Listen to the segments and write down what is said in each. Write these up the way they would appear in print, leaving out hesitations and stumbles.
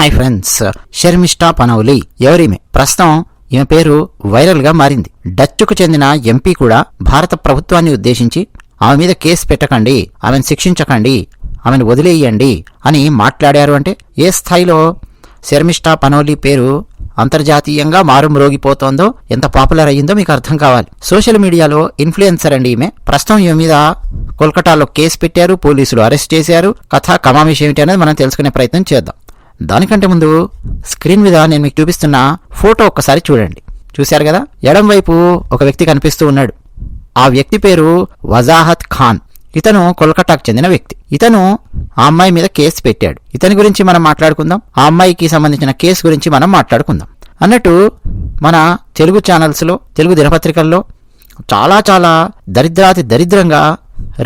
Hi friends, Sharmishtha పనౌలి ఎవరిమే? ప్రస్తుతం ఈమె పేరు వైరల్ గా మారింది. డచ్కు చెందిన ఎంపీ కూడా భారత ప్రభుత్వాన్ని ఉద్దేశించి ఆమె మీద కేసు పెట్టకండి, ఆమెను శిక్షించకండి, ఆమెను వదిలేయండి అని మాట్లాడారు. అంటే ఏ స్థాయిలో షర్మిష్ఠా పనౌలి పేరు అంతర్జాతీయంగా మారుమ్రోగిపోతోందో, ఎంత పాపులర్ అయ్యిందో మీకు అర్థం కావాలి. సోషల్ మీడియాలో ఇన్ఫ్లుయెన్సర్ అండి ఈమె. ప్రస్తుతం ఈమె మీద కోల్కతాలో కేసు పెట్టారు, పోలీసులు అరెస్ట్ చేశారు. కథ కమామిషి ఏమిటి అనేది మనం తెలుసుకునే ప్రయత్నం చేద్దాం. దానికంటే ముందు స్క్రీన్ మీద నేను మీకు చూపిస్తున్న ఫోటో ఒక్కసారి చూడండి. చూశారు కదా, ఎడం వైపు ఒక వ్యక్తి కనిపిస్తూ ఉన్నాడు. ఆ వ్యక్తి పేరు వజాహత్ ఖాన్. ఇతను కోల్కతాకు చెందిన వ్యక్తి. ఇతను ఆ అమ్మాయి మీద కేసు పెట్టాడు. ఇతని గురించి మనం మాట్లాడుకుందాం, ఆ అమ్మాయికి సంబంధించిన కేసు గురించి మనం మాట్లాడుకుందాం. అన్నట్టు మన తెలుగు ఛానల్స్లో, తెలుగు దినపత్రికల్లో చాలా దరిద్రాతి దరిద్రంగా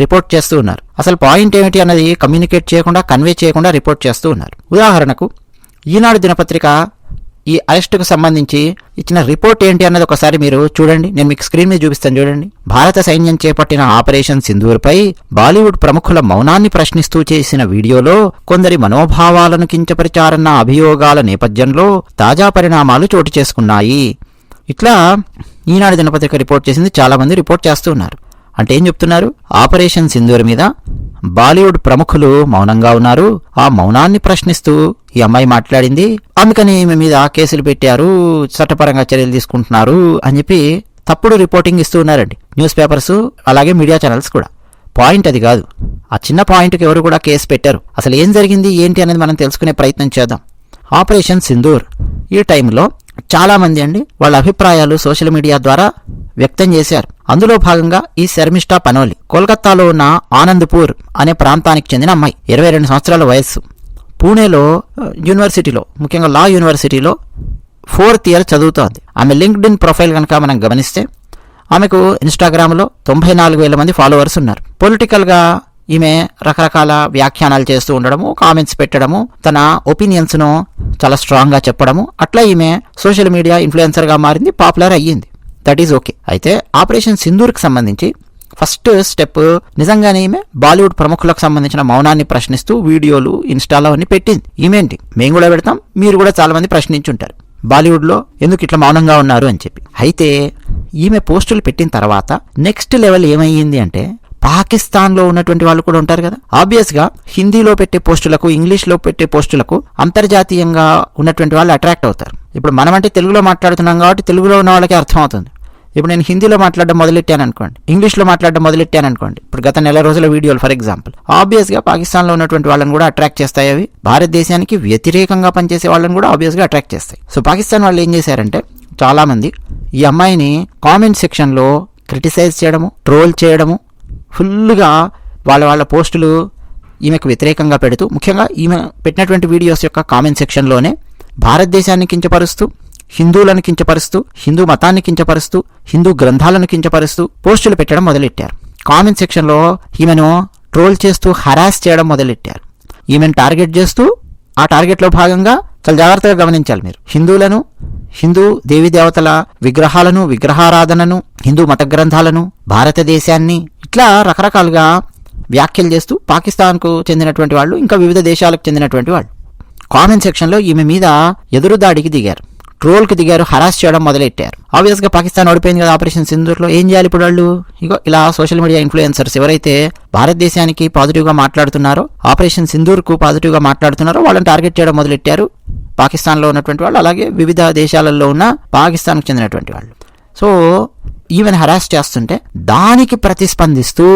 రిపోర్ట్ చేస్తూ ఉన్నారు. అసలు పాయింట్ ఏమిటి అన్నది కమ్యూనికేట్ చేయకుండా, కన్వే చేయకుండా రిపోర్ట్ చేస్తూ ఉన్నారు. ఉదాహరణకు ఈనాడు దినపత్రిక ఈ అరెస్టుకు సంబంధించి ఇచ్చిన రిపోర్ట్ ఏంటి అన్నది ఒకసారి మీరు చూడండి. నేను మీకు స్క్రీన్ మీద చూపిస్తాను చూడండి. భారత సైన్యం చేపట్టిన ఆపరేషన్ సింధూర్పై బాలీవుడ్ ప్రముఖుల మౌనాన్ని ప్రశ్నిస్తూ చేసిన వీడియోలో కొందరి మనోభావాలను కించపరిచారన్న అభియోగాల నేపథ్యంలో తాజా పరిణామాలు చోటు చేసుకున్నాయి. ఇట్లా ఈనాడు దినపత్రిక రిపోర్ట్ చేసింది. చాలా మంది రిపోర్ట్ చేస్తూ ఉన్నారు. అంటే ఏం చెప్తున్నారు? ఆపరేషన్ సింధూర్ మీద బాలీవుడ్ ప్రముఖులు మౌనంగా ఉన్నారు. ఆ మౌనాన్ని ప్రశ్నిస్తూ ఈ అమ్మాయి మాట్లాడింది. అందుకని ఈమె మీద కేసులు పెట్టారు, చట్టపరంగా చర్యలు తీసుకుంటున్నారు అని చెప్పి తప్పుడు రిపోర్టింగ్ ఇస్తూ ఉన్నారండి న్యూస్ పేపర్స్, అలాగే మీడియా ఛానల్స్ కూడా. పాయింట్ అది కాదు. ఆ చిన్న పాయింట్కి ఎవరు కూడా కేసు పెట్టారు. అసలు ఏం జరిగింది ఏంటి అనేది మనం తెలుసుకునే ప్రయత్నం చేద్దాం. ఆపరేషన్ సింధూర్ ఈ టైంలో చాలా మంది అండి వాళ్ళ అభిప్రాయాలు సోషల్ మీడియా ద్వారా వ్యక్తం చేశారు. అందులో భాగంగా ఈ షర్మిష్ఠా పనౌలి కోల్కతాలో ఉన్న ఆనంద్పూర్ అనే ప్రాంతానికి చెందిన అమ్మాయి, 22 సంవత్సరాల వయస్సు. పూణేలో యూనివర్సిటీలో, ముఖ్యంగా లా యూనివర్సిటీలో 4th ఇయర్ చదువుతోంది. ఆమె లింక్డ్ఇన్ ప్రొఫైల్ కనుక మనం గమనిస్తే ఆమెకు ఇన్స్టాగ్రామ్లో 94,000 మంది ఫాలోవర్స్ ఉన్నారు. పొలిటికల్గా ఈమె రకరకాల వ్యాఖ్యానాలు చేస్తూ ఉండడము, కామెంట్స్ పెట్టడము, తన ఒపీనియన్స్ను చాలా స్ట్రాంగ్గా చెప్పడము, అట్లా ఈమె సోషల్ మీడియా ఇన్ఫ్లుయెన్సర్గా మారింది, పాపులర్ అయ్యింది. That is okay. అయితే ఆపరేషన్ సింధూర్కి సంబంధించి ఫస్ట్ స్టెప్ నిజంగానే ఈమె బాలీవుడ్ ప్రముఖులకు సంబంధించిన మౌనాన్ని ప్రశ్నిస్తూ వీడియోలు ఇన్స్టాలో అన్ని పెట్టింది. ఈమెంటి మేము కూడా పెడతాం, మీరు కూడా చాలా మంది ప్రశ్నించుంటారు బాలీవుడ్లో ఎందుకు ఇట్లా మౌనంగా ఉన్నారు అని చెప్పి. అయితే ఈమె పోస్టులు పెట్టిన తర్వాత నెక్స్ట్ లెవెల్ ఏమయ్యింది అంటే, పాకిస్తాన్లో ఉన్నటువంటి వాళ్ళు కూడా ఉంటారు కదా, ఆబ్వియస్గా హిందీలో పెట్టే పోస్టులకు, ఇంగ్లీష్లో పెట్టే పోస్టులకు అంతర్జాతీయంగా ఉన్నటువంటి వాళ్ళు అట్రాక్ట్ అవుతారు. ఇప్పుడు మనమంటే తెలుగులో మాట్లాడుతున్నాం కాబట్టి తెలుగులో ఉన్న వాళ్ళకి అర్థమవుతుంది. ఇప్పుడు నేను హిందీలో మాట్లాడడం మొదలెట్టాను అనుకోండి, ఇంగ్లీష్లో మాట్లాడడం మొదలెట్టాను అనుకోండి, ఇప్పుడు గత నెల రోజుల వీడియోలు ఫర్ ఎగ్జాంపుల్, ఆబ్వియస్గా పాకిస్తాన్లో ఉన్నటువంటి వాళ్ళని కూడా అట్రాక్ట్ చేస్తాయి. అవి భారతదేశానికి వ్యతిరేకంగా పనిచేసే వాళ్ళని కూడా ఆబ్వియస్గా అట్రాక్ట్ చేస్తాయి. సో పాకిస్తాన్ వాళ్ళు ఏం చేశారంటే, చాలామంది ఈ అమ్మాయిని కామెంట్ సెక్షన్లో క్రిటిసైజ్ చేయడము, ట్రోల్ చేయడము, ఫుల్గా వాళ్ళ పోస్టులు ఈమెకు వ్యతిరేకంగా పెడుతూ, ముఖ్యంగా ఈమె పెట్టినటువంటి వీడియోస్ యొక్క కామెంట్ సెక్షన్లోనే భారతదేశాన్ని కించపరుస్తూ, హిందువులను కించపరుస్తూ, హిందూ మతాన్ని కించపరుస్తూ, హిందూ గ్రంథాలను కించపరుస్తూ పోస్టులు పెట్టడం మొదలెట్టారు. కామెంట్ సెక్షన్లో ఈమెను ట్రోల్ చేస్తూ హరాస్ చేయడం మొదలెట్టారు. ఈమెను టార్గెట్ చేస్తూ, ఆ టార్గెట్లో భాగంగా చాలా జాగ్రత్తగా గమనించాలి మీరు, హిందువులను, హిందూ దేవతల విగ్రహాలను, విగ్రహారాధనను, హిందూ మత గ్రంథాలను, భారతదేశాన్ని, ఇట్లా రకరకాలుగా వ్యాఖ్యలు చేస్తూ పాకిస్తాన్కు చెందినటువంటి వాళ్ళు, ఇంకా వివిధ దేశాలకు చెందినటువంటి వాళ్ళు కామెంట్ సెక్షన్లో ఈమె మీద ఎదురుదాడికి దిగారు, ట్రోల్కి దిగారు, హరాస్ చేయడం మొదలెట్టారు. ఆబ్వియస్గా పాకిస్తాన్ ఓడిపోయింది కదా ఆపరేషన్ సింధూర్లో. ఏం చేయాలి ఇప్పుడు వాళ్ళు? ఇగో ఇలా సోషల్ మీడియా ఇన్ఫ్లుయెన్సర్స్ ఎవరైతే భారతదేశానికి పాజిటివ్గా మాట్లాడుతున్నారో, ఆపరేషన్ సింధూర్కు పాజిటివ్గా మాట్లాడుతున్నారో వాళ్ళని టార్గెట్ చేయడం మొదలెట్టారు. పాకిస్తాన్లో ఉన్నటువంటి వాళ్ళు, అలాగే వివిధ దేశాలలో ఉన్న పాకిస్తాన్కు చెందినటువంటి వాళ్ళు. సో ఈవెన్ హరాస్ చేస్తుంటే దానికి ప్రతిస్పందిస్తూ,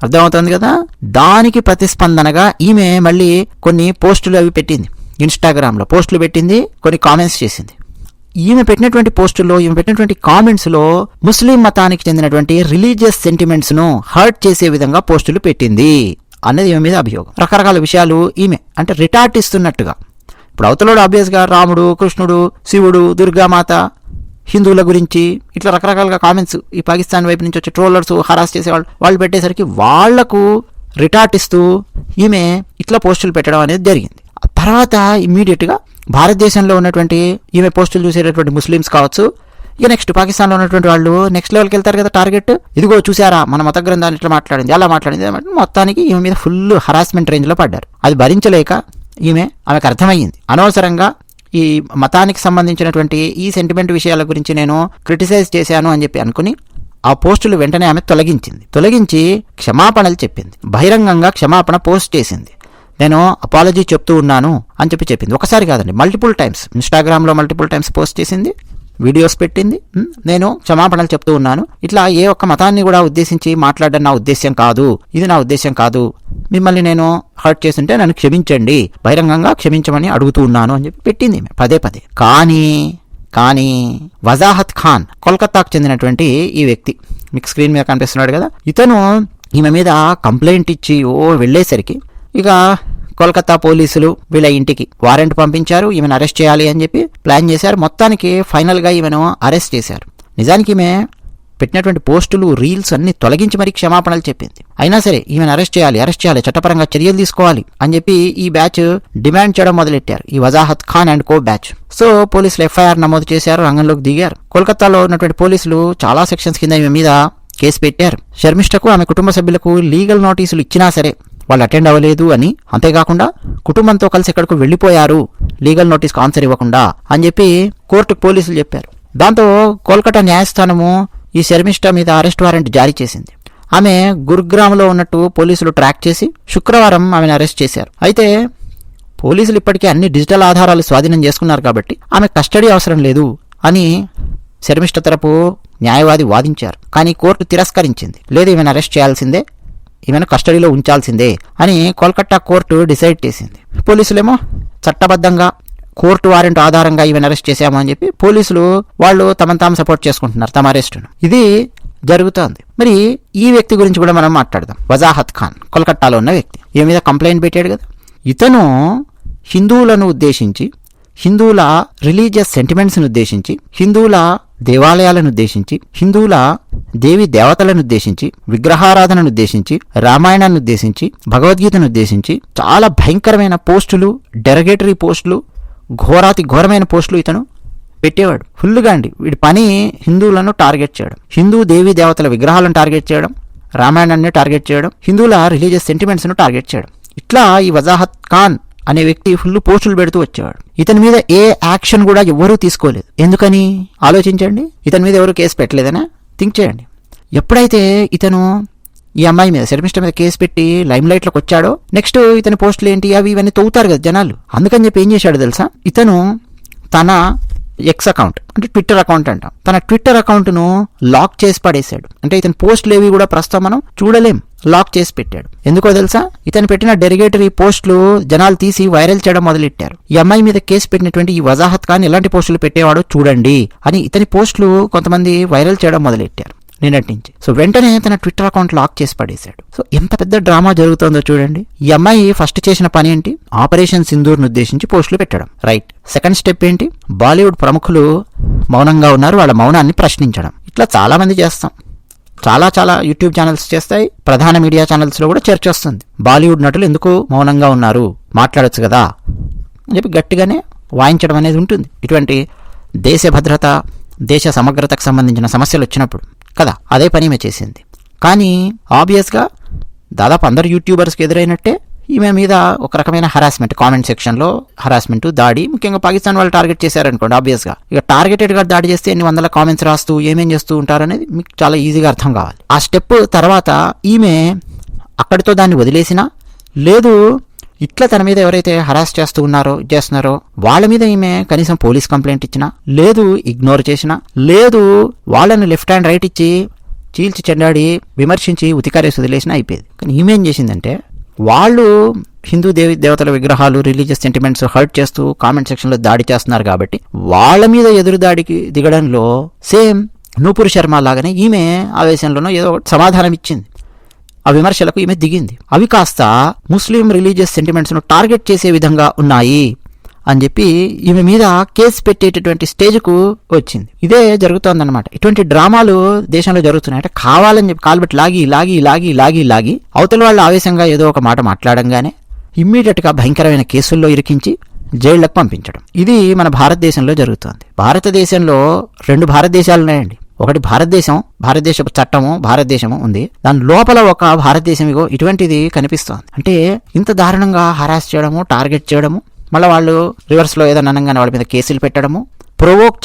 అర్థమవుతుంది కదా, దానికి ప్రతిస్పందనగా ఈమె మళ్ళీ కొన్ని పోస్టులు అవి పెట్టింది. ఇన్స్టాగ్రామ్లో పోస్టులు పెట్టింది, కొన్ని కామెంట్స్ చేసింది. ఈమె పెట్టినటువంటి పోస్టుల్లో, ఈమె పెట్టినటువంటి కామెంట్స్లో ముస్లిం మతానికి చెందినటువంటి రిలీజియస్ సెంటిమెంట్స్ను హర్ట్ చేసే విధంగా పోస్టులు పెట్టింది అన్నది ఈమె మీద అభియోగం. రకరకాల విషయాలు ఈమె అంటే రిటార్ట్ ఇస్తున్నట్టుగా. ఇప్పుడు అవతలోడు ఆబ్వియస్గా రాముడు, కృష్ణుడు, శివుడు, దుర్గామాత, హిందువుల గురించి ఇట్లా రకరకాలుగా కామెంట్స్ ఈ పాకిస్తాన్ వైపు నుంచి వచ్చే ట్రోలర్స్, హరాస్ చేసేవాళ్ళు, వాళ్ళు పెట్టేసరికి వాళ్లకు రిటార్ట్ ఇస్తూ ఈమె ఇట్లా పోస్టులు పెట్టడం అనేది జరిగింది. తర్వాత ఇమ్మీడియట్గా భారతదేశంలో ఉన్నటువంటి ఈమె పోస్టులు చూసేటటువంటి ముస్లిమ్స్ కావచ్చు, ఇక నెక్స్ట్ పాకిస్తాన్లో ఉన్నటువంటి వాళ్ళు నెక్స్ట్ లెవెల్కి వెళ్తారు కదా, టార్గెట్, ఇదిగో చూసారా మన మత గ్రంథాన్ని ఇట్లా మాట్లాడింది, అలా మాట్లాడింది, మొత్తానికి ఈమె మీద ఫుల్ హరాస్మెంట్ రేంజ్లో పడ్డారు. అది భరించలేక ఆమెకు అర్థమయ్యింది. అనవసరంగా ఈ మతానికి సంబంధించినటువంటి ఈ సెంటిమెంట్ విషయాల గురించి నేను క్రిటిసైజ్ చేశాను అని చెప్పి అనుకుని ఆ పోస్టులు వెంటనే ఆమె తొలగించి క్షమాపణలు చెప్పింది. బహిరంగంగా క్షమాపణ పోస్ట్ చేసింది. నేను అపాలజీ చెప్తూ ఉన్నాను అని చెప్పి చెప్పింది. ఒకసారి కాదండి, మల్టిపుల్ టైమ్స్ ఇన్స్టాగ్రామ్లో మల్టిపుల్ టైమ్స్ పోస్ట్ చేసింది, వీడియోస్ పెట్టింది. నేను క్షమాపణలు చెప్తూ ఉన్నాను, ఇట్లా ఏ ఒక్క మతాన్ని కూడా ఉద్దేశించి మాట్లాడడం నా ఉద్దేశ్యం కాదు, ఇది నా ఉద్దేశ్యం కాదు, మిమ్మల్ని నేను హర్ట్ చేస్తుంటే నన్ను క్షమించండి, బహిరంగంగా క్షమించమని అడుగుతూ ఉన్నాను అని చెప్పి పెట్టింది పదే. కానీ వజాహత్ ఖాన్, కోల్కతాకు చెందినటువంటి ఈ వ్యక్తి, మీకు స్క్రీన్ మీద కనిపిస్తున్నాడు కదా, ఇతను ఈమె మీద కంప్లైంట్ ఇచ్చి వెళ్ళేసరికి ఇక కోల్కతా పోలీసులు వీళ్ళ ఇంటికి వారెంట్ పంపించారు. ఈమెను అరెస్ట్ చేయాలి అని చెప్పి ప్లాన్ చేశారు. మొత్తానికి ఫైనల్గా ఈమెను అరెస్ట్ చేశారు. నిజానికి ఈమె పెట్టినటువంటి పోస్టులు, రీల్స్ అన్ని తొలగించి మరీ క్షమాపణలు చెప్పింది. అయినా సరే ఈమెను అరెస్ట్ చేయాలి, చట్టపరంగా చర్యలు తీసుకోవాలి అని చెప్పి ఈ బ్యాచ్ డిమాండ్ చేయడం మొదలెట్టారు, ఈ Wajahat Khan and co batch. So పోలీసులు ఎఫ్ఐఆర్ నమోదు చేశారు, రంగంలోకి దిగారు. కోల్కతాలో ఉన్నటువంటి పోలీసులు చాలా సెక్షన్స్ కింద ఈమె మీద కేసు పెట్టారు. శర్మిష్టకు ఆమె కుటుంబ సభ్యులకు లీగల్ నోటీసులు ఇచ్చినా సరే వాళ్ళు అటెండ్ అవ్వలేదు అని, అంతేకాకుండా కుటుంబంతో కలిసి ఎక్కడికి వెళ్లిపోయారు లీగల్ నోటీస్కి ఆన్సర్ ఇవ్వకుండా అని చెప్పి కోర్టుకు పోలీసులు చెప్పారు. దాంతో కోల్కతా న్యాయస్థానము ఈ శర్మిష్ట మీద అరెస్ట్ వారెంట్ జారీ చేసింది. ఆమె గురుగ్రామ్లో ఉన్నట్టు పోలీసులు ట్రాక్ చేసి శుక్రవారం ఆమెను అరెస్ట్ చేశారు. అయితే పోలీసులు ఇప్పటికే అన్ని డిజిటల్ ఆధారాలు స్వాధీనం చేసుకున్నారు కాబట్టి ఆమె కస్టడీ అవసరం లేదు అని శర్మిష్ట తరపు న్యాయవాది వాదించారు. కానీ కోర్టు తిరస్కరించింది. లేదు, ఈమెను అరెస్ట్ చేయాల్సిందే, ఈమెను కస్టడీలో ఉంచాల్సిందే అని కోల్కతా కోర్టు డిసైడ్ చేసింది. పోలీసులేమో చట్టబద్ధంగా కోర్టు వారెంట్ ఆధారంగా ఈమెను అరెస్ట్ చేశాము అని చెప్పి పోలీసులు వాళ్ళు తమను తాము సపోర్ట్ చేసుకుంటున్నారు తమ అరెస్టును. ఇది జరుగుతోంది. మరి ఈ వ్యక్తి గురించి కూడా మనం మాట్లాడదాం. వజాహత్ ఖాన్ కోల్కతాలో ఉన్న వ్యక్తి, ఈమె మీద కంప్లైంట్ పెట్టాడు కదా. ఇతను హిందువులను ఉద్దేశించి, హిందువుల రిలీజియస్ సెంటిమెంట్స్ను ఉద్దేశించి, హిందువుల దేవాలయాలను ఉద్దేశించి, హిందువుల దేవి దేవతలను ఉద్దేశించి, విగ్రహారాధనను ఉద్దేశించి, రామాయణాన్ని ఉద్దేశించి, భగవద్గీతను ఉద్దేశించి చాలా భయంకరమైన పోస్టులు, డెరగేటరీ పోస్టులు, ఘోరమైన పోస్టులు ఇతను పెట్టేవాడు. ఫుల్గా అండి. వీడి పని హిందువులను టార్గెట్ చేయడం, హిందూ దేవీ దేవతల విగ్రహాలను టార్గెట్ చేయడం, రామాయణాన్ని టార్గెట్ చేయడం, హిందువుల రిలీజియస్ సెంటిమెంట్స్ను టార్గెట్ చేయడం. ఇట్లా ఈ వజాహత్ ఖాన్ అనే వ్యక్తి ఫుల్ పోస్టులు పెడుతూ వచ్చేవాడు. ఇతని మీద ఏ యాక్షన్ కూడా ఎవరూ తీసుకోలేదు. ఎందుకని ఆలోచించండి. ఇతని మీద ఎవరు కేసు పెట్టలేదనా థింక్ చేయండి. ఎప్పుడైతే ఇతను ఈ అమ్మాయి మీద, శర్మిష్ట మీద కేసు పెట్టి లైమ్ లైట్లోకి వచ్చాడో, నెక్స్ట్ ఇతని పోస్టులు ఏంటి ఇవన్నీ తవ్వుతారు కదా జనాలు. అందుకని చెప్పి ఏం చేశాడు తెలుసా, ఇతను తన ఎక్స్ అకౌంట్ అంటే ట్విట్టర్ అకౌంట్ అంటాం, తన ట్విట్టర్ అకౌంట్ను లాక్ చేసి పడేశాడు. అంటే ఇతని పోస్టులు ఏవి కూడా ప్రస్తుతం మనం చూడలేం, లాక్ చేసి పెట్టాడు. ఎందుకో తెలుసా, ఇతను పెట్టిన డెరిగేటరీ పోస్టులు జనాలు తీసి వైరల్ చేయడం మొదలెట్టారు. ఈ అమ్మాయి మీద కేసు పెట్టినటువంటి ఈ వజాహత్ ఖాన్ ఎలాంటి పోస్టులు పెట్టేవాడో చూడండి అని ఇతని పోస్టులు కొంతమంది వైరల్ చేయడం మొదలెట్టారు నిన్నటి నుంచి. సో వెంటనే తన ట్విట్టర్ అకౌంట్ లాక్ చేసి పడేశాడు. సో ఎంత పెద్ద డ్రామా జరుగుతుందో చూడండి. ఈ అమ్మాయి ఫస్ట్ చేసిన పని ఏంటి, ఆపరేషన్ సింధూర్ను ఉద్దేశించి పోస్టులు పెట్టడం, రైట్. సెకండ్ స్టెప్ ఏంటి, బాలీవుడ్ ప్రముఖులు మౌనంగా ఉన్నారు, వాళ్ళ మౌనాన్ని ప్రశ్నించడం. ఇట్లా చాలా మంది చేస్తాం, చాలా యూట్యూబ్ ఛానల్స్ చేస్తాయి, ప్రధాన మీడియా ఛానల్స్లో కూడా చర్చ వస్తుంది. బాలీవుడ్ నటులు ఎందుకు మౌనంగా ఉన్నారు, మాట్లాడొచ్చు కదా అని చెప్పి గట్టిగానే వాయించడం అనేది ఉంటుంది. ఇటువంటి దేశ భద్రత, దేశ సమగ్రతకు సంబంధించిన సమస్యలు వచ్చినప్పుడు కదా అదే పని ఈమె చేసింది. కానీ ఆబ్వియస్గా దాదాపు అందరు యూట్యూబర్స్కి ఎదురైనట్టే ఈమె మీద ఒక రకమైన హరాస్మెంట్, కామెంట్ సెక్షన్లో హరాస్మెంట్, దాడి. ముఖ్యంగా పాకిస్తాన్ వాళ్ళు టార్గెట్ చేశారనుకోండి, ఆబ్వియస్గా ఇక టార్గెటెడ్గా దాడి చేస్తే ఎన్ని వందల కామెంట్స్ రాస్తూ ఏమేం చేస్తూ ఉంటారనేది మీకు చాలా ఈజీగా అర్థం కావాలి. ఆ స్టెప్ తర్వాత ఈమె అక్కడితో దాన్ని వదిలేసినా, లేదు ఇట్లా తన మీద ఎవరైతే హరాస్ చేస్తున్నారో వాళ్ళ మీద ఈమె కనీసం పోలీస్ కంప్లైంట్ ఇచ్చినా, లేదు ఇగ్నోర్ చేసినా, లేదు వాళ్ళని లెఫ్ట్ హ్యాండ్ రైట్ ఇచ్చి చీల్చి చెండాడి విమర్శించి ఉతికారేసి వదిలేసినా అయిపోయేది. కానీ ఈమె ఏం చేసిందంటే, వాళ్ళు హిందూ దేవతల విగ్రహాలు, రిలీజియస్ సెంటిమెంట్స్ హర్ట్ చేస్తూ కామెంట్ సెక్షన్లో దాడి చేస్తున్నారు కాబట్టి వాళ్ళ మీద ఎదురు దాడికి దిగడంలో సేమ్ నూపూర్ శర్మ లాగానే ఈమె ఆవేశంలోనో ఏదో సమాధానం ఇచ్చింది. ఆ విమర్శలకు ఈమె దిగింది. అవి కాస్త ముస్లిం రిలీజియస్ సెంటిమెంట్స్ను టార్గెట్ చేసే విధంగా ఉన్నాయి అని చెప్పి ఈమె మీద కేసు పెట్టేటటువంటి స్టేజ్కు వచ్చింది. ఇదే జరుగుతోందన్నమాట. ఇటువంటి డ్రామాలు దేశంలో జరుగుతున్నాయి. అంటే కావాలని చెప్పి కాలుబెట్టి లాగి అవతల వాళ్ళు ఆవేశంగా ఏదో ఒక మాట మాట్లాడంగానే ఇమ్మీడియట్గా భయంకరమైన కేసుల్లో ఇరికించి జైళ్లకు పంపించడం. ఇది మన భారతదేశంలో జరుగుతోంది. భారతదేశంలో 2 భారతదేశాలు ఉన్నాయండి. ఒకటి భారతదేశపు చట్టము భారతదేశము ఉంది, దాని లోపల ఒక భారతదేశం ఇగో ఇటువంటిది కనిపిస్తోంది. అంటే ఇంత దారుణంగా హరాస్ చేయడము, టార్గెట్ చేయడము, మళ్ళీ వాళ్ళు రివర్స్లో ఏదైనా అనగానే వాళ్ళ మీద కేసులు పెట్టడము, ప్రొవోక్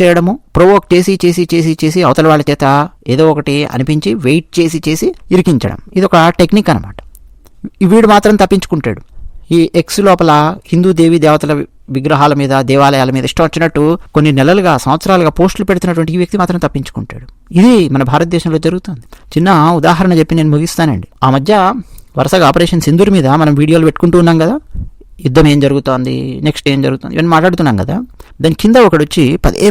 చేసి అవతల వాళ్ళ చేత ఏదో ఒకటి అనిపించి వెయిట్ చేసి ఇరికించడం, ఇది ఒక టెక్నిక్ అనమాట. వీడు మాత్రం తప్పించుకుంటాడు. ఈ ఎక్స్ లోపల హిందూ దేవీ దేవతల విగ్రహాల మీద, దేవాలయాల మీద ఇష్టం వచ్చినట్టు కొన్ని నెలలుగా, సంవత్సరాలుగా పోస్టులు పెడుతున్నటువంటి ఈ వ్యక్తి మాత్రం తప్పించుకుంటాడు. ఇది మన భారతదేశంలో జరుగుతుంది. చిన్న ఉదాహరణ చెప్పి నేను ముగిస్తానండి. ఆ మధ్య వరుసగా ఆపరేషన్ సింధూర్ మీద మనం వీడియోలు పెట్టుకుంటూ ఉన్నాం కదా, యుద్ధం ఏం జరుగుతోంది, నెక్స్ట్ ఏం జరుగుతుంది, ఇవన్నీ మాట్లాడుతున్నాం కదా. దాని కింద ఒకడు వచ్చి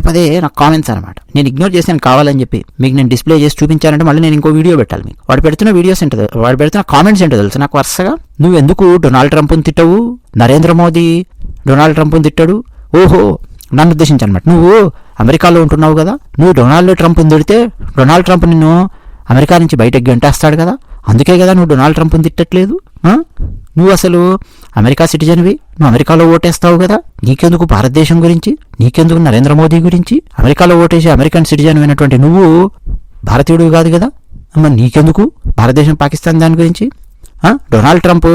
పదే నాకు కామెంట్స్ అనమాట. నేను ఇగ్నోర్ చేశాను కావాలని చెప్పి. మీకు నేను డిస్ప్లే చేసి చూపించానంటే మళ్ళీ నేను ఇంకో వీడియో పెట్టాలి మీకు. వాడు పెడుతున్న వీడియోస్ ఏంటో, వాడు పెడుతున్న కామెంట్స్ ఏంటో తెలుసు నాకు వరుసగా. నువ్వు ఎందుకు డొనాల్డ్ ట్రంప్ని తిట్టవు, నరేంద్ర మోదీ డొనాల్డ్ ట్రంప్ని తిట్టాడు, ఓహో నన్ను ఉద్దేశించి అనమాట. నువ్వు అమెరికాలో ఉంటున్నావు కదా, నువ్వు డొనాల్డ్ ట్రంప్ని తిడితే డొనాల్డ్ ట్రంప్ నిన్ను అమెరికా నుంచి బయటకు గంటేస్తాడు కదా, అందుకే కదా నువ్వు డొనాల్డ్ ట్రంప్ని తిట్టట్లేదు. నువ్వు అసలు అమెరికా సిటిజన్వి, నువ్వు అమెరికాలో ఓటేస్తావు కదా, నీకెందుకు భారతదేశం గురించి, నీకెందుకు నరేంద్ర మోదీ గురించి, అమెరికాలో ఓటేసి అమెరికన్ సిటిజన్ అయినటువంటి నువ్వు భారతీయుడు కాదు కదా, అమ్మ నీకెందుకు భారతదేశం పాకిస్తాన్ దాని గురించి. డొనాల్డ్ ట్రంప్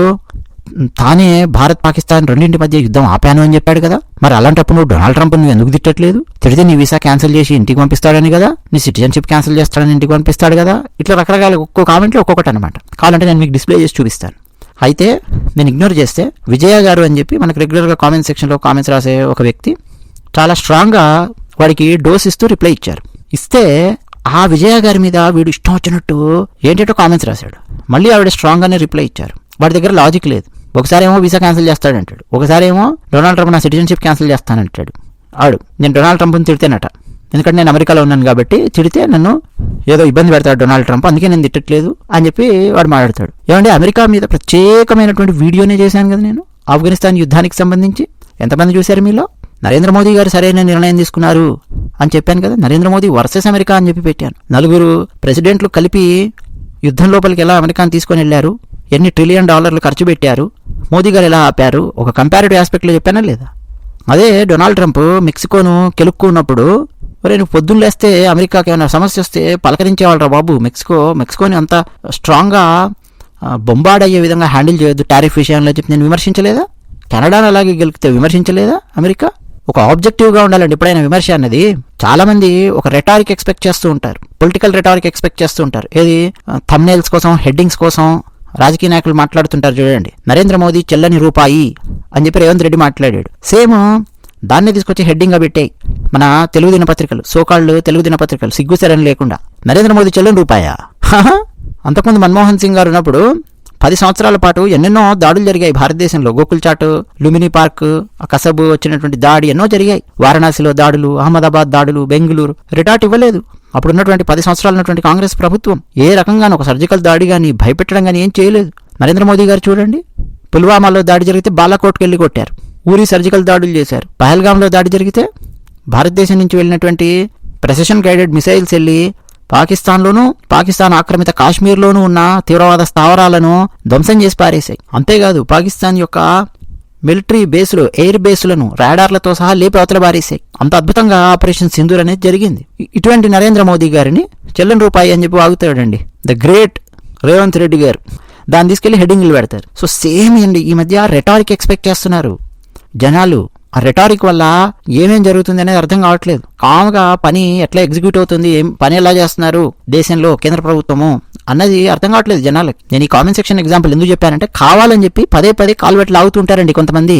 తానే భారత్ పాకిస్తాన్ రెండింటి మధ్య యుద్ధం ఆపాను అని చెప్పాడు కదా, మరి అలాంటప్పుడు నువ్వు డొనాల్డ్ ట్రంప్ నువ్వు ఎందుకు తిట్టట్లేదు? తిడితే నీ వీసా క్యాన్సిల్ చేసి ఇంటికి పంపిస్తాడని కదా, నీ సిటిజన్షిప్ క్యాన్సిల్ చేస్తాడని ఇంటికి పంపిస్తాడు కదా. ఇట్లా రకరకాల ఒక్కో కామెంట్లో ఒక్కొక్కటి అనమాట. కావాలంటే నేను మీకు డిస్ప్లే చేసి చూపిస్తాను. అయితే నేను ఇగ్నోర్ చేస్తే విజయ గారు అని చెప్పి మనకు రెగ్యులర్గా కామెంట్ సెక్షన్లో కామెంట్స్ రాసే ఒక వ్యక్తి చాలా స్ట్రాంగ్గా వాడికి డోస్ ఇస్తూ రిప్లై ఇచ్చారు. ఇస్తే ఆ విజయ గారి మీద వీడు ఇష్టం వచ్చినట్టు ఏంటంటో కామెంట్స్ రాశాడు. మళ్ళీ ఆవిడ స్ట్రాంగ్గానే రిప్లై ఇచ్చారు. వాడి దగ్గర లాజిక్ లేదు. ఒకసారి ఏమో వీసా క్యాన్సిల్ చేస్తాడంటాడు, ఒకసారి ఏమో డొనాల్డ్ ట్రంప్ నా సిటిజన్షిప్ క్యాన్సిల్ చేస్తానంటాడు. నేను డొనాల్డ్ ట్రంప్ని తిడితేనట, ఎందుకంటే నేను అమెరికాలో ఉన్నాను కాబట్టి తిడితే నన్ను ఏదో ఇబ్బంది పెడతాడు డొనాల్డ్ ట్రంప్, అందుకే నేను తిట్టట్లేదు అని చెప్పి వాడు మాట్లాడతాడు. ఏమంటే అమెరికా మీద ప్రత్యేకమైనటువంటి వీడియోనే చేశాను కదా నేను, ఆఫ్ఘనిస్తాన్ యుద్ధానికి సంబంధించి. ఎంతమంది చూశారు మీలో? నరేంద్ర మోదీ గారు సరైన నిర్ణయం తీసుకున్నారు అని చెప్పాను కదా, నరేంద్ర మోదీ వర్సెస్ అమెరికా అని చెప్పి పెట్టాను. 4 ప్రెసిడెంట్లు కలిపి యుద్ధం లోపలికి ఎలా అమెరికాను తీసుకొని వెళ్ళారు, ఎన్ని $1 ట్రిలియన్ ఖర్చు పెట్టారు, మోదీ గారు ఎలా ఆపారు, ఒక కంపారిటివ్ ఆస్పెక్ట్లో చెప్పానా లేదా? అదే డొనాల్డ్ ట్రంప్ మెక్సికోను కెలుక్కున్నప్పుడు, మరి నువ్వు పొద్దున్న లేస్తే అమెరికాకి ఏమైనా సమస్య వస్తే పలకరించేవాళ్ళరా బాబు, మెక్సికోని అంత స్ట్రాంగ్గా బొంబార్డ్ అయ్యే విధంగా హ్యాండిల్ చేయొద్దు టారిఫ్ విషయంలో చెప్పి నేను విమర్శించలేదా? కెనడాను అలాగే గెలిపితే విమర్శించలేదా? అమెరికా ఒక ఆబ్జెక్టివ్గా ఉండాలండి ఎప్పుడైనా విమర్శ అన్నది. చాలామంది ఒక రెటారిక్ ఎక్స్పెక్ట్ చేస్తూ ఉంటారు, పొలిటికల్ రెటారిక్ ఎక్స్పెక్ట్ చేస్తూ ఉంటారు. ఏది థంబ్నెయిల్స్ కోసం, హెడ్డింగ్స్ కోసం రాజకీయ నాయకులు మాట్లాడుతుంటారు చూడండి. నరేంద్ర మోదీ చెల్లని రూపాయి అని చెప్పి రేవంత్ రెడ్డి మాట్లాడాడు. సేమ్ దాన్ని తీసుకొచ్చి హెడ్డింగ్గా పెట్టాయి మన తెలుగు దినపత్రికలు, సోకాళ్ళు తెలుగు దినపత్రికలు సిగ్గుసరని లేకుండా. నరేంద్ర మోదీ చెల్లని రూపాయా? అంతకుముందు మన్మోహన్ సింగ్ గారు ఉన్నప్పుడు 10 సంవత్సరాల పాటు ఎన్నెన్నో దాడులు జరిగాయి భారతదేశంలో. గోకుల్ చాట్, లుంబిని పార్క్, కసబ్ వచ్చినటువంటి దాడి ఎన్నో జరిగాయి. వారణాసిలో దాడులు, అహ్మదాబాద్ దాడులు, బెంగళూరు. రిటార్ట్ ఇవ్వలేదు అప్పుడు ఉన్నటువంటి 10 సంవత్సరాలు ఉన్నటువంటి కాంగ్రెస్ ప్రభుత్వం. ఏ రకంగానూ ఒక సర్జికల్ దాడి కానీ భయపెట్టడం కానీ ఏం చేయలేదు. నరేంద్ర మోదీ గారు చూడండి, పుల్వామాలో దాడి జరిగితే బాలాకోట్కి వెళ్ళి కొట్టారు, ఊరి సర్జికల్ దాడులు చేశారు. పహల్గాంలో దాడి జరిగితే భారతదేశం నుంచి వెళ్ళినటువంటి ప్రెసిషన్ గైడెడ్ మిసైల్స్ వెళ్ళి పాకిస్తాన్లోనూ, పాకిస్తాన్ ఆక్రమిత కాశ్మీర్లోనూ ఉన్న తీవ్రవాద స్థావరాలను ధ్వంసం చేసి పారేశాయి. అంతేకాదు పాకిస్తాన్ యొక్క మిలిటరీ బేసులు, ఎయిర్ బేసులను రాడార్లతో సహా లేపి అవతల బారేశాయి. అంత అద్భుతంగా ఆపరేషన్ సింధూర్ అనేది జరిగింది. ఇటువంటి నరేంద్ర మోదీ గారిని చెల్లని రూపాయి అని చెప్పి వాగుతాడండి ద గ్రేట్ రేవంత్ రెడ్డి గారు. దాన్ని తీసుకెళ్లి హెడ్డింగ్లు పెడతారు. సో సేమ్ అండి, ఈ మధ్య రెటారిక్ ఎక్స్పెక్ట్ చేస్తున్నారు జనాలు. ఆ రెటారిక్ వల్ల ఏమేం జరుగుతుంది అనేది అర్థం కావట్లేదు. కామ్గా పని ఎట్లా ఎగ్జిక్యూట్ అవుతుంది, ఏం పని ఎలా చేస్తున్నారు దేశంలో కేంద్ర ప్రభుత్వము అన్నది అర్థం కావట్లేదు జనాలకి. నేను ఈ కామెంట్ సెక్షన్ ఎగ్జాంపుల్ ఎందుకు చెప్పానంటే, కావాలని చెప్పి పదే కాల్వెట్లు లాగుతుంటారండి కొంతమంది.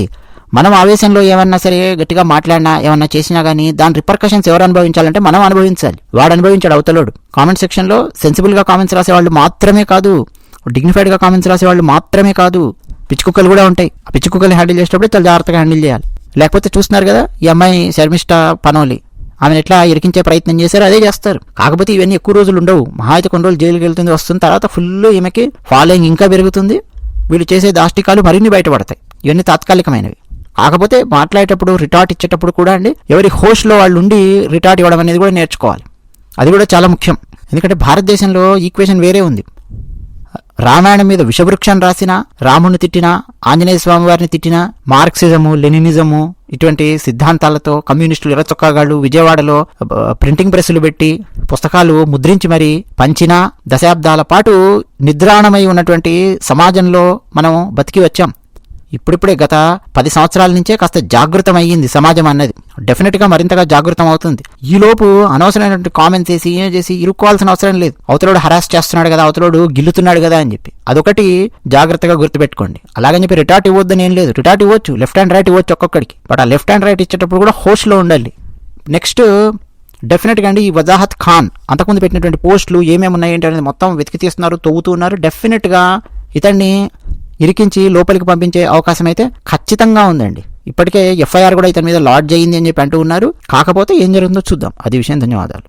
మనం ఆవేశంలో ఏమన్నా సరే గట్టిగా మాట్లాడినా, ఏమన్నా చేసినా కానీ దాని రిపర్కషన్స్ ఎవరు అనుభవించాలంటే మనం అనుభవించాలి. వాడు అనుభవించాడు అవతలోడు. కామెంట్ సెక్షన్లో సెన్సిబుల్గా కామెంట్స్ రాసేవాళ్ళు మాత్రమే కాదు, డిగ్నిఫైడ్గా కామెంట్స్ రాసేవాళ్ళు మాత్రమే కాదు, పిచ్చి కుక్కలు కూడా ఉంటాయి. ఆ పిచ్చి కుక్కల్ని హ్యాండిల్ చేసేటప్పుడు చాలా జాగ్రత్తగా హ్యాండిల్ చేయాలి. లేకపోతే చూస్తున్నారు కదా ఈ అమ్మాయి శర్మిష్ఠ పనోలి, ఆమెను ఎట్లా ఇరికించే ప్రయత్నం చేశారో అదే చేస్తారు. కాకపోతే ఇవన్నీ ఎక్కువ రోజులు ఉండవు, మహా అయితే కొన్ని రోజులు జైలుకి వెళ్తుంది, వస్తుంది. తర్వాత ఫుల్ ఈమెకి ఫాలోయింగ్ ఇంకా పెరుగుతుంది. వీళ్ళు చేసే దాష్టికాలు మరిన్ని బయటపడతాయి. ఇవన్నీ తాత్కాలికమైనవి. కాకపోతే మాట్లాడేటప్పుడు, రిటార్ట్ ఇచ్చేటప్పుడు కూడా అండి ఎవరి హోస్ట్లో వాళ్ళు ఉండి రిటార్ట్ ఇవ్వడం అనేది కూడా నేర్చుకోవాలి. అది కూడా చాలా ముఖ్యం. ఎందుకంటే భారతదేశంలో ఈక్వేషన్ వేరే ఉంది. రామాయణం మీద విషవృక్షం రాసినా, రాముణ్ణి తిట్టినా, ఆంజనేయ స్వామి వారిని తిట్టినా, మార్క్సిజము, లెనినిజము ఇటువంటి సిద్ధాంతాలతో కమ్యూనిస్టులు ఎర్రచొక్కాగాళ్ళు విజయవాడలో ప్రింటింగ్ ప్రెస్సులు పెట్టి పుస్తకాలు ముద్రించి మరీ పంచినా, దశాబ్దాల పాటు నిద్రాణమై ఉన్నటువంటి సమాజంలో మనం బతికి వచ్చాం. ఇప్పుడిప్పుడే గత 10 సంవత్సరాల నుంచే కాస్త జాగృతం అయ్యింది సమాజం అన్నది. డెఫినెట్గా మరింతగా జాగృతం అవుతుంది. ఈలోపు అనవసరమైనటువంటి కామెంట్స్ చేసి ఏం చేసి ఇరుక్కోవాల్సిన అవసరం లేదు. అవతలోడు హరాస్ చేస్తున్నాడు కదా, అవతలోడు గిల్లుతున్నాడు కదా అని చెప్పి అదొకటి జాగ్రత్తగా గుర్తుపెట్టుకోండి. అలాగని చెప్పి రిటార్ట్ ఇవ్వద్దని ఏం లేదు, రిటార్ట్ ఇవ్వచ్చు, లెఫ్ట్ అండ్ రైట్ ఇవ్వచ్చు ఒక్కొక్కడికి. బట్ ఆ లెఫ్ట్ అండ్ రైట్ ఇచ్చేటప్పుడు కూడా హోస్ట్లో ఉండాలి. నెక్స్ట్ డెఫినెట్గా అండి ఈ వజాహత్ ఖాన్ అంతకుముందు పెట్టినటువంటి పోస్టులు ఏమేమి ఉన్నాయి ఏంటి అనేది మొత్తం వెతికి తీస్తున్నారు, తవ్వుతూ ఉన్నారు. డెఫినెట్గా ఇతన్ని ఇరికించి లోపలికి పంపించే అవకాశం అయితే ఖచ్చితంగా ఉందండి. ఇప్పటికే ఎఫ్ఐఆర్ కూడా ఇతని మీద లాడ్జ్ అయ్యింది అని చెప్పి అంటూ ఉన్నారు. కాకపోతే ఏం జరుగుతుందో చూద్దాం. అది విషయం. ధన్యవాదాలు.